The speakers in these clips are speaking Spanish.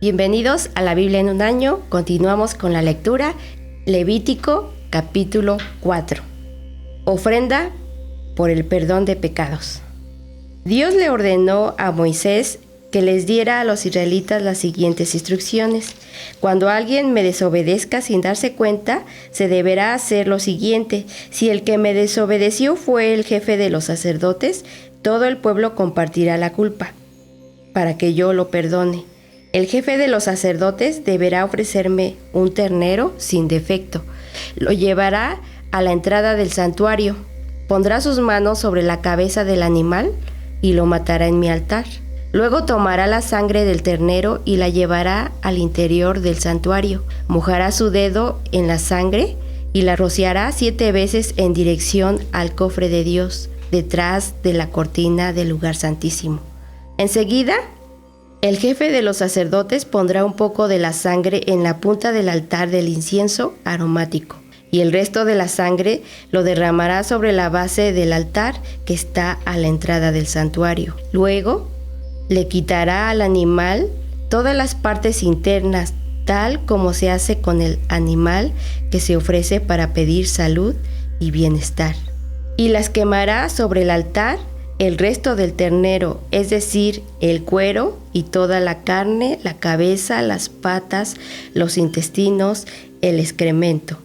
Bienvenidos a la Biblia en un año. Continuamos con la lectura. Levítico capítulo 4. Ofrenda por el perdón de pecados. Dios le ordenó a Moisés que les diera a los israelitas las siguientes instrucciones. Cuando alguien me desobedezca sin darse cuenta, se deberá hacer lo siguiente. Si el que me desobedeció fue el jefe de los sacerdotes, todo el pueblo compartirá la culpa, para que yo lo perdone. El jefe de los sacerdotes deberá ofrecerme un ternero sin defecto. Lo llevará a la entrada del santuario. Pondrá sus manos sobre la cabeza del animal y lo matará en mi altar. Luego tomará la sangre del ternero y la llevará al interior del santuario. Mojará su dedo en la sangre y la rociará 7 veces en dirección al cofre de Dios, detrás de la cortina del lugar santísimo. Enseguida, el jefe de los sacerdotes pondrá un poco de la sangre en la punta del altar del incienso aromático, y el resto de la sangre lo derramará sobre la base del altar que está a la entrada del santuario. Luego, le quitará al animal todas las partes internas, tal como se hace con el animal que se ofrece para pedir salud y bienestar, y las quemará sobre el altar. El resto del ternero, es decir, el cuero y toda la carne, la cabeza, las patas, los intestinos, el excremento.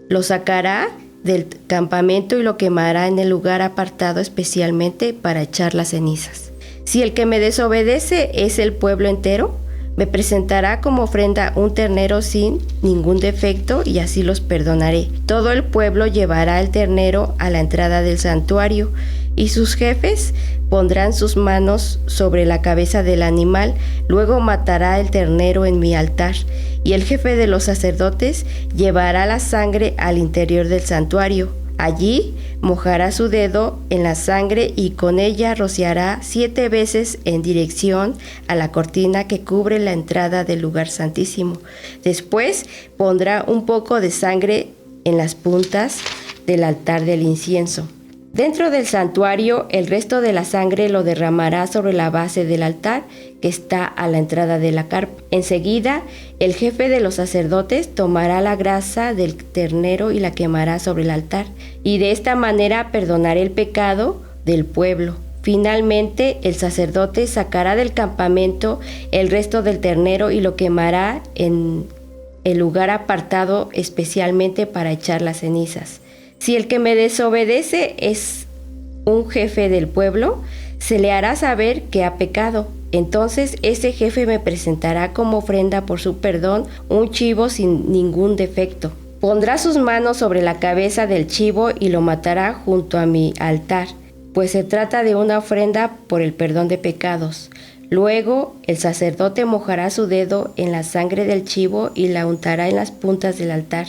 Lo sacará del campamento y lo quemará en el lugar apartado especialmente para echar las cenizas. Si el que me desobedece es el pueblo entero, me presentará como ofrenda un ternero sin ningún defecto y así los perdonaré. Todo el pueblo llevará el ternero a la entrada del santuario y sus jefes pondrán sus manos sobre la cabeza del animal. Luego matará el ternero en mi altar y el jefe de los sacerdotes llevará la sangre al interior del santuario. Allí mojará su dedo en la sangre y con ella rociará 7 veces en dirección a la cortina que cubre la entrada del lugar santísimo. Después pondrá un poco de sangre en las puntas del altar del incienso. Dentro del santuario, el resto de la sangre lo derramará sobre la base del altar que está a la entrada de la carpa. Enseguida, el jefe de los sacerdotes tomará la grasa del ternero y la quemará sobre el altar, y de esta manera perdonaré el pecado del pueblo. Finalmente, el sacerdote sacará del campamento el resto del ternero y lo quemará en el lugar apartado especialmente para echar las cenizas. Si el que me desobedece es un jefe del pueblo, se le hará saber que ha pecado. Entonces ese jefe me presentará como ofrenda por su perdón un chivo sin ningún defecto. Pondrá sus manos sobre la cabeza del chivo y lo matará junto a mi altar, pues se trata de una ofrenda por el perdón de pecados. Luego el sacerdote mojará su dedo en la sangre del chivo y la untará en las puntas del altar,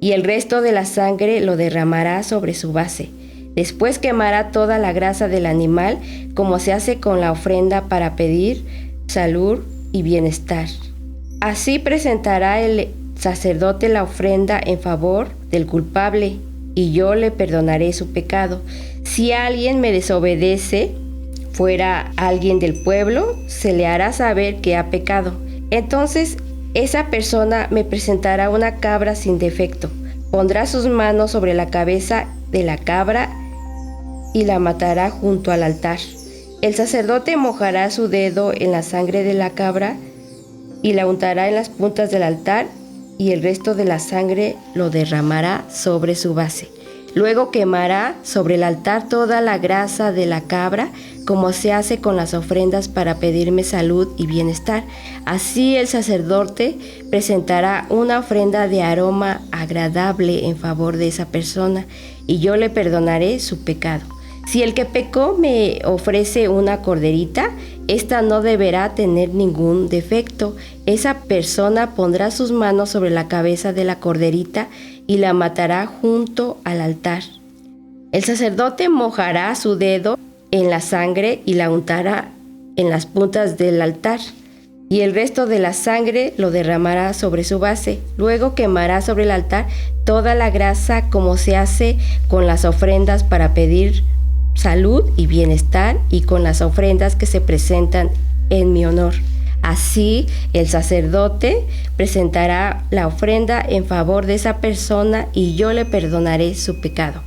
y el resto de la sangre lo derramará sobre su base. Después quemará toda la grasa del animal, como se hace con la ofrenda para pedir salud y bienestar. Así presentará el sacerdote la ofrenda en favor del culpable, y yo le perdonaré su pecado. Si alguien me desobedece, fuera alguien del pueblo, se le hará saber que ha pecado. Entonces esa persona me presentará una cabra sin defecto. Pondrá sus manos sobre la cabeza de la cabra y la matará junto al altar. El sacerdote mojará su dedo en la sangre de la cabra y la untará en las puntas del altar, y el resto de la sangre lo derramará sobre su base. Luego quemará sobre el altar toda la grasa de la cabra, como se hace con las ofrendas para pedirme salud y bienestar. Así el sacerdote presentará una ofrenda de aroma agradable en favor de esa persona, y yo le perdonaré su pecado. Si el que pecó me ofrece una corderita, esta no deberá tener ningún defecto. Esa persona pondrá sus manos sobre la cabeza de la corderita y la matará junto al altar. El sacerdote mojará su dedo en la sangre y la untará en las puntas del altar, y el resto de la sangre lo derramará sobre su base. Luego quemará sobre el altar toda la grasa, como se hace con las ofrendas para pedir salud y bienestar y con las ofrendas que se presentan en mi honor. Así, el sacerdote presentará la ofrenda en favor de esa persona y yo le perdonaré su pecado.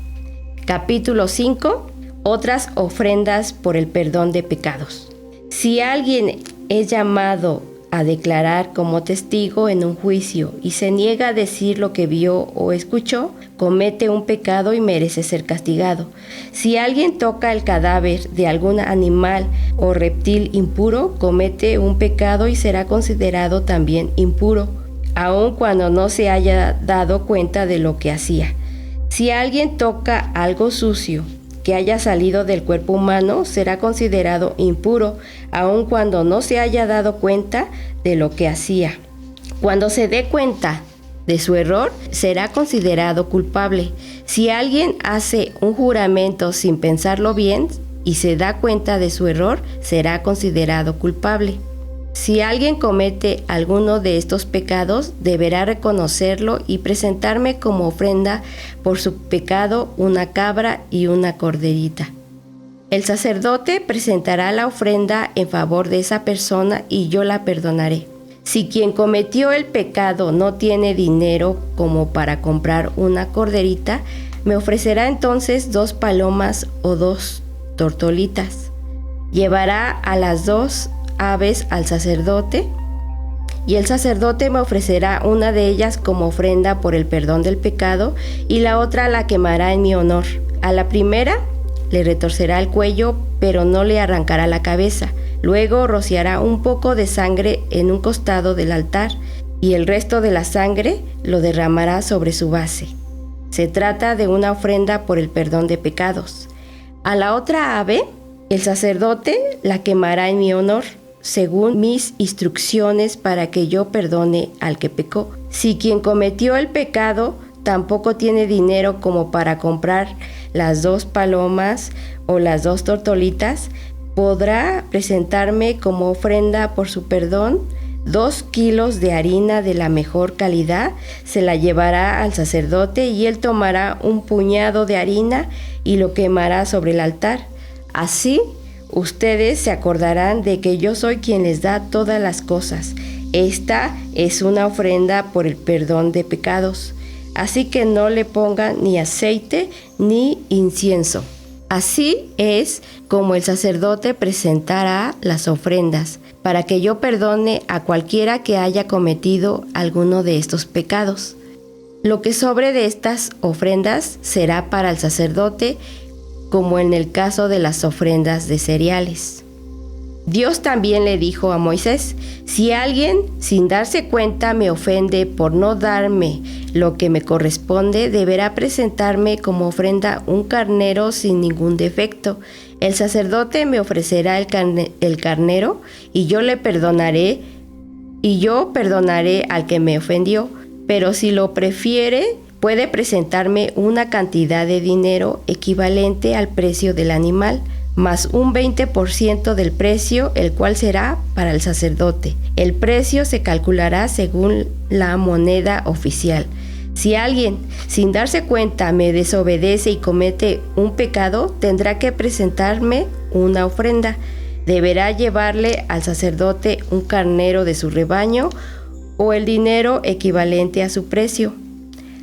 Capítulo 5. Otras ofrendas por el perdón de pecados. Si alguien es llamado a declarar como testigo en un juicio y se niega a decir lo que vio o escuchó, comete un pecado y merece ser castigado. Si alguien toca el cadáver de algún animal o reptil impuro, comete un pecado y será considerado también impuro, aun cuando no se haya dado cuenta de lo que hacía. Si alguien toca algo sucio que haya salido del cuerpo humano, será considerado impuro, aun cuando no se haya dado cuenta de lo que hacía. Cuando se dé cuenta de su error, será considerado culpable. Si alguien hace un juramento sin pensarlo bien y se da cuenta de su error, será considerado culpable. Si alguien comete alguno de estos pecados, deberá reconocerlo y presentarme como ofrenda por su pecado una cabra y una corderita. El sacerdote presentará la ofrenda en favor de esa persona y yo la perdonaré. Si quien cometió el pecado no tiene dinero como para comprar una corderita, me ofrecerá entonces 2 palomas o 2 tortolitas. Llevará a las 2 aves al sacerdote y el sacerdote me ofrecerá una de ellas como ofrenda por el perdón del pecado y la otra la quemará en mi honor. A la primera le retorcerá el cuello, pero no le arrancará la cabeza. Luego rociará un poco de sangre en un costado del altar y el resto de la sangre lo derramará sobre su base. Se trata de una ofrenda por el perdón de pecados. A la otra ave el sacerdote la quemará en mi honor, según mis instrucciones para que yo perdone al que pecó. Si quien cometió el pecado tampoco tiene dinero como para comprar las 2 palomas o las 2 tortolitas, podrá presentarme como ofrenda por su perdón 2 kilos de harina de la mejor calidad, se la llevará al sacerdote y él tomará un puñado de harina y lo quemará sobre el altar. Así, ustedes se acordarán de que yo soy quien les da todas las cosas. Esta es una ofrenda por el perdón de pecados. Así que no le pongan ni aceite ni incienso. Así es como el sacerdote presentará las ofrendas, para que yo perdone a cualquiera que haya cometido alguno de estos pecados. Lo que sobre de estas ofrendas será para el sacerdote, como en el caso de las ofrendas de cereales. Dios también le dijo a Moisés: si alguien sin darse cuenta me ofende por no darme lo que me corresponde, deberá presentarme como ofrenda un carnero sin ningún defecto. El sacerdote me ofrecerá el carnero y yo perdonaré al que me ofendió, pero si lo prefiere, puede presentarme una cantidad de dinero equivalente al precio del animal, más un 20% del precio, el cual será para el sacerdote. El precio se calculará según la moneda oficial. Si alguien, sin darse cuenta, me desobedece y comete un pecado, tendrá que presentarme una ofrenda. Deberá llevarle al sacerdote un carnero de su rebaño o el dinero equivalente a su precio.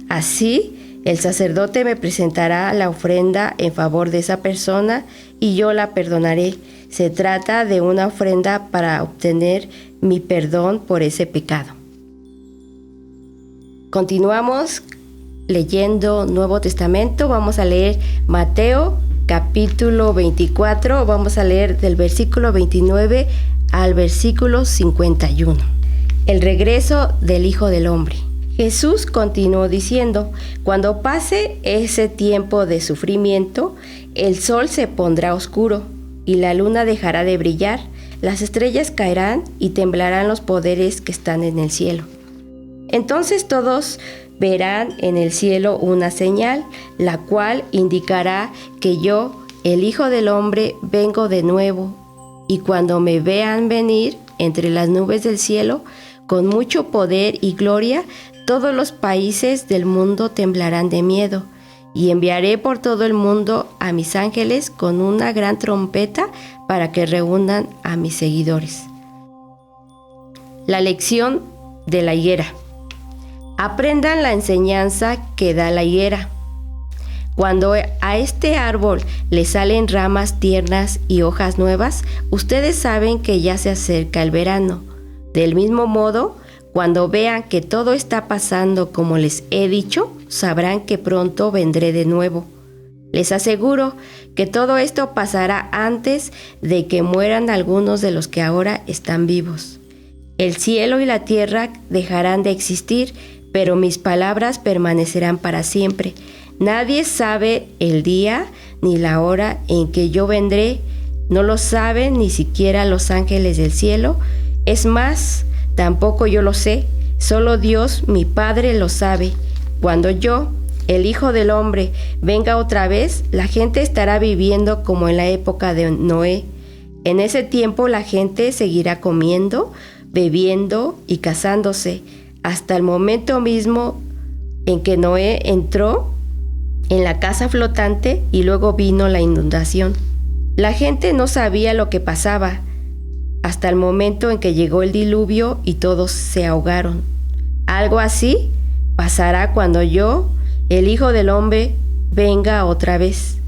Así, el sacerdote me presentará la ofrenda en favor de esa persona y yo la perdonaré. Se trata de una ofrenda para obtener mi perdón por ese pecado. Continuamos leyendo Nuevo Testamento. Vamos a leer Mateo capítulo 24. Vamos a leer del versículo 29 al versículo 51. El regreso del Hijo del Hombre. Jesús continuó diciendo: cuando pase ese tiempo de sufrimiento, el sol se pondrá oscuro y la luna dejará de brillar, las estrellas caerán y temblarán los poderes que están en el cielo. Entonces todos verán en el cielo una señal, la cual indicará que yo, el Hijo del Hombre, vengo de nuevo, y cuando me vean venir entre las nubes del cielo, con mucho poder y gloria, todos los países del mundo temblarán de miedo, y enviaré por todo el mundo a mis ángeles con una gran trompeta para que reúnan a mis seguidores. La lección de la higuera. Aprendan la enseñanza que da la higuera. Cuando a este árbol le salen ramas tiernas y hojas nuevas, ustedes saben que ya se acerca el verano. Del mismo modo, cuando vean que todo está pasando como les he dicho, sabrán que pronto vendré de nuevo. Les aseguro que todo esto pasará antes de que mueran algunos de los que ahora están vivos. El cielo y la tierra dejarán de existir, pero mis palabras permanecerán para siempre. Nadie sabe el día ni la hora en que yo vendré. No lo saben ni siquiera los ángeles del cielo. Es más, tampoco yo lo sé. Solo Dios, mi Padre, lo sabe. Cuando yo, el Hijo del Hombre, venga otra vez, la gente estará viviendo como en la época de Noé. En ese tiempo la gente seguirá comiendo, bebiendo y casándose, hasta el momento mismo en que Noé entró en la casa flotante y luego vino la inundación. La gente no sabía lo que pasaba hasta el momento en que llegó el diluvio y todos se ahogaron. Algo así pasará cuando yo, el Hijo del Hombre, venga otra vez.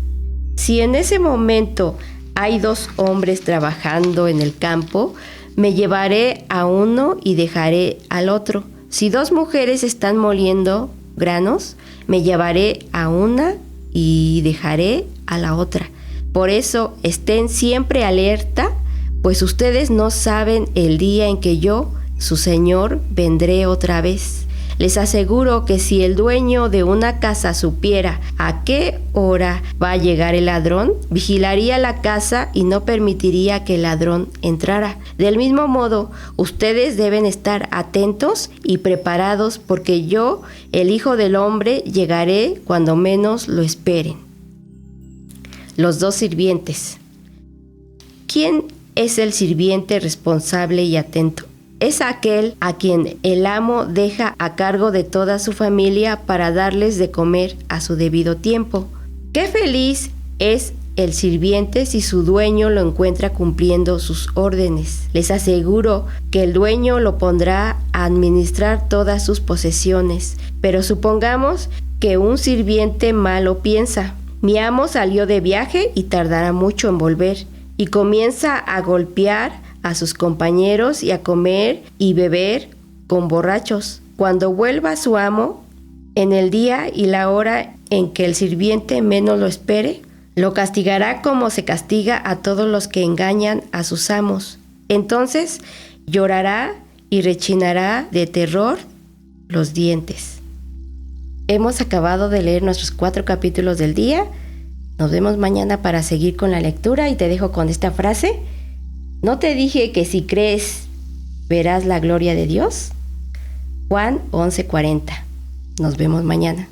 Si en ese momento hay 2 hombres trabajando en el campo, me llevaré a uno y dejaré al otro. Si 2 mujeres están moliendo granos, me llevaré a una y dejaré a la otra. Por eso estén siempre alerta, pues ustedes no saben el día en que yo, su Señor, vendré otra vez. Les aseguro que si el dueño de una casa supiera a qué hora va a llegar el ladrón, vigilaría la casa y no permitiría que el ladrón entrara. Del mismo modo, ustedes deben estar atentos y preparados porque yo, el Hijo del Hombre, llegaré cuando menos lo esperen. Los 2 sirvientes. ¿Quién es el sirviente responsable y atento? Es aquel a quien el amo deja a cargo de toda su familia para darles de comer a su debido tiempo. ¡Qué feliz es el sirviente si su dueño lo encuentra cumpliendo sus órdenes! Les aseguro que el dueño lo pondrá a administrar todas sus posesiones. Pero supongamos que un sirviente malo piensa: mi amo salió de viaje y tardará mucho en volver, y comienza a golpear a sus compañeros y a comer y beber con borrachos. Cuando vuelva su amo, en el día y la hora en que el sirviente menos lo espere, lo castigará como se castiga a todos los que engañan a sus amos. Entonces llorará y rechinará de terror los dientes. Hemos acabado de leer nuestros 4 capítulos del día. Nos vemos mañana para seguir con la lectura y te dejo con esta frase. ¿No te dije que si crees verás la gloria de Dios? Juan 11:40. Nos vemos mañana.